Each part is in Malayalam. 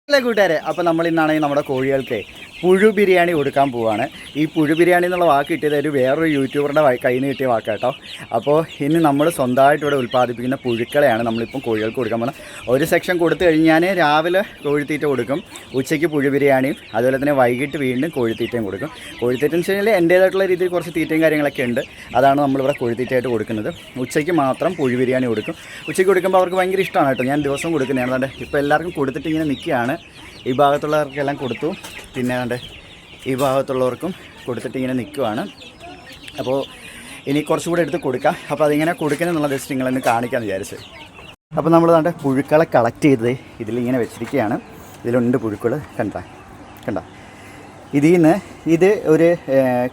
അല്ലേ കൂട്ടുകാരെ, അപ്പോൾ നമ്മൾ ഇന്നാണെങ്കിൽ നമ്മുടെ കോഴികൾക്ക് പുഴു ബിരിയാണി കൊടുക്കാൻ പോവുകയാണ്. ഈ പുഴു ബിരിയാണി എന്നുള്ള വാക്ക് കിട്ടിയത് ഒരു വേറൊരു യൂട്യൂബറുടെ കയ്യിൽ നിന്ന് കിട്ടിയ വാക്ക് കേട്ടോ. അപ്പോൾ ഇനി നമ്മൾ സ്വന്തമായിട്ട് ഇവിടെ ഉൽപ്പാദിപ്പിക്കുന്ന പുഴുക്കളെയാണ് നമ്മളിപ്പം കോഴികൾക്ക് കൊടുക്കാൻ പോകുന്നത്. ഒരു സെക്ഷൻ കൊടുത്തു കഴിഞ്ഞാൽ രാവിലെ കോഴിത്തീറ്റ കൊടുക്കും, ഉച്ചയ്ക്ക് പുഴു ബിരിയാണിയും, അതുപോലെ തന്നെ വൈകിട്ട് വീണ്ടും കോഴിത്തീറ്റയും കൊടുക്കും. കോഴിത്തീറ്റ എന്ന് വെച്ച് കഴിഞ്ഞാൽ എൻ്റേതായിട്ടുള്ള രീതിയിൽ കുറച്ച് തീറ്റയും കാര്യങ്ങളൊക്കെ ഉണ്ട്. അതാണ് നമ്മളിവിടെ കോഴിത്തീറ്റയായിട്ട് കൊടുക്കുന്നത്. ഉച്ചയ്ക്ക് മാത്രം പുഴു ബിരിയാണി കൊടുക്കും. ഉച്ചയ്ക്ക് കൊടുക്കുമ്പോൾ അവർക്ക് ഭയങ്കര ഇഷ്ടമാണ് കേട്ടോ. ഞാൻ ദിവസം കൊടുക്കുന്നതാണ്. അതുകൊണ്ട് ഇപ്പോൾ എല്ലാവർക്കും കൊടുത്തിട്ട് ഇങ്ങനെ നിൽക്കുകയാണ്. ഈ ഭാഗത്തുള്ളവർക്കെല്ലാം കൊടുത്തു, പിന്നെ അതുകൊണ്ട് ഈ ഭാഗത്തുള്ളവർക്കും കൊടുത്തിട്ട് ഇങ്ങനെ നിൽക്കുവാണ്. അപ്പോൾ ഇനി കുറച്ചുകൂടെ എടുത്ത് കൊടുക്കാം. അപ്പോൾ അതിങ്ങനെ കൊടുക്കുന്നതെന്നുള്ള ജസ്റ്റ് നിങ്ങളൊന്ന് കാണിക്കാമെന്ന് വിചാരിച്ച്. അപ്പോൾ നമ്മൾ നമ്മുടെ പുഴുക്കളെ കളക്ട് ചെയ്ത് ഇതിലിങ്ങനെ വെച്ചിരിക്കുകയാണ്. ഇതിലുണ്ട് പുഴുക്കൾ, കണ്ട ഇതിൽ നിന്ന് ഇത് ഒരു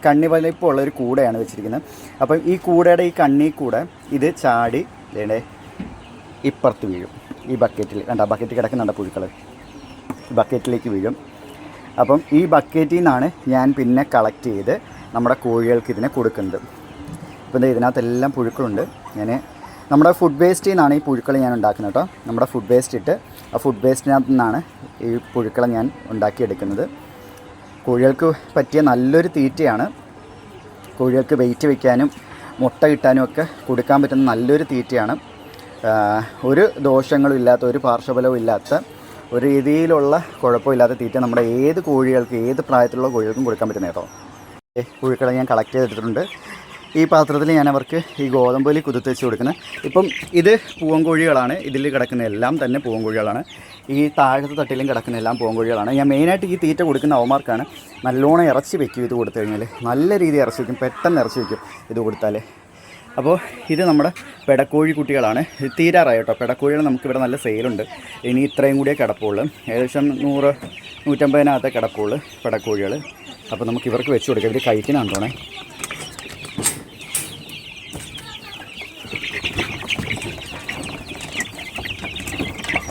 കണ്ണി വലിപ്പമുള്ള ഒരു കൂടയാണ് വെച്ചിരിക്കുന്നത്. അപ്പം ഈ കൂടയുടെ ഈ കണ്ണി കൂടെ ഇത് ചാടി ഇതേ ഇപ്പുറത്ത് വീഴും. ഈ ബക്കറ്റിൽ ബക്കറ്റിൽ കിടക്കുന്നുണ്ട് പുഴുക്കൾ, ബക്കറ്റിലേക്ക് വീഴും. അപ്പം ഈ ബക്കറ്റിൽ നിന്നാണ് ഞാൻ പിന്നെ കളക്ട് ചെയ്ത് നമ്മുടെ കോഴികൾക്ക് ഇതിനെ കൊടുക്കുന്നത്. ഇപ്പം ഇതിനകത്തെല്ലാം പുഴുക്കളുണ്ട്. നമ്മുടെ ഫുഡ് വേസ്റ്റിൽ നിന്നാണ് ഈ പുഴുക്കൾ ഞാൻ ഉണ്ടാക്കുന്നത് കേട്ടോ. നമ്മുടെ ഫുഡ് വേസ്റ്റ് ഇട്ട് ആ ഫുഡ് വേസ്റ്റിനകത്ത് നിന്നാണ് ഈ പുഴുക്കളെ ഞാൻ ഉണ്ടാക്കിയെടുക്കുന്നത്. കോഴികൾക്ക് പറ്റിയ നല്ലൊരു തീറ്റയാണ്. കോഴികൾക്ക് വെയിറ്റ് വയ്ക്കാനും മുട്ട കിട്ടാനും ഒക്കെ കൊടുക്കാൻ പറ്റുന്ന നല്ലൊരു തീറ്റയാണ്. ഒരു ദോഷങ്ങളും ഇല്ലാത്ത, ഒരു പാർശ്വഫലവും ഇല്ലാത്ത, ഒരു രീതിയിലുള്ള കുഴപ്പമില്ലാത്ത തീറ്റ നമ്മുടെ ഏത് കോഴികൾക്ക്, ഏത് പ്രായത്തിലുള്ള കോഴികൾക്കും കൊടുക്കാൻ പറ്റുന്ന കേട്ടോ. പുഴുക്കളെ ഞാൻ കളക്ട് ചെയ്തെടുത്തിട്ടുണ്ട്. ഈ പാത്രത്തിൽ ഞാൻ അവർക്ക് ഈ ഗോതമ്പൊലി കുതിർത്ത് വെച്ച് കൊടുക്കുന്നത്. ഇപ്പം ഇത് പൂവൻകോഴികളാണ്. ഇതിൽ കിടക്കുന്ന എല്ലാം തന്നെ പൂവൻകോഴികളാണ്. ഈ താഴത്തെ തട്ടിലും കിടക്കുന്ന എല്ലാം പൂവൻകോഴികളാണ്. ഞാൻ മെയിനായിട്ട് ഈ തീറ്റ കൊടുക്കുന്ന അവന്മാർക്കാണ്. നല്ലോണം ഇറച്ചി വയ്ക്കും. ഇത് കൊടുത്തു കഴിഞ്ഞാൽ നല്ല രീതിയിൽ ഇറച്ചി വയ്ക്കും, പെട്ടെന്ന് ഇറച്ചി വയ്ക്കും ഇത് കൊടുത്താൽ. അപ്പോൾ ഇത് നമ്മുടെ പെടക്കോഴി കുട്ടികളാണ്. തീരാറായി കേട്ടോ. പെടക്കോഴികൾ നമുക്കിവിടെ നല്ല സെയിലുണ്ട്. ഇനി ഇത്രയും കൂടിയേ കിടപ്പുള്ളൂ. ഏകദേശം 100-150 കിടപ്പുള്ളൂ പെടക്കോഴികൾ. അപ്പോൾ നമുക്ക് ഇവർക്ക് വെച്ച് കൊടുക്കാം. ഇവർ കഴിക്കുന്നുണ്ടോണേ.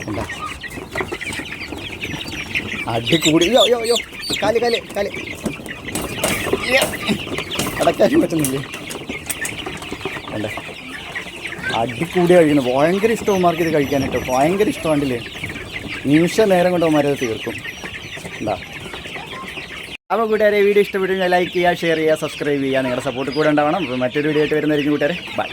എന്താ അടി കൂടി, യോ കാല് അടക്കാനും പറ്റുന്നില്ലേ? അല്ലേ അടിക്കൂടി കഴിക്കുന്നു. ഭയങ്കര ഇഷ്ടവന്മാർക്ക് ഇത് കഴിക്കാനായിട്ട് ഭയങ്കര ഇഷ്ടമാണ്ടില്ലേ. നിമിഷ നേരം കൊണ്ട് അവന്മാരത് തീർക്കും. എന്താ അപ്പോൾ കൂട്ടുകാരെ, വീഡിയോ ഇഷ്ടപ്പെട്ടു കഴിഞ്ഞാൽ ലൈക്ക് ചെയ്യുക, ഷെയർ ചെയ്യുക, സബ്സ്ക്രൈബ് ചെയ്യുക. നിങ്ങളുടെ സപ്പോർട്ട് കൂടെ ഉണ്ടാവണം. അപ്പോൾ മറ്റൊരു വീഡിയോ ആയിട്ട് വരുന്നതായിരിക്കും കൂട്ടുകാരെ. ബൈ.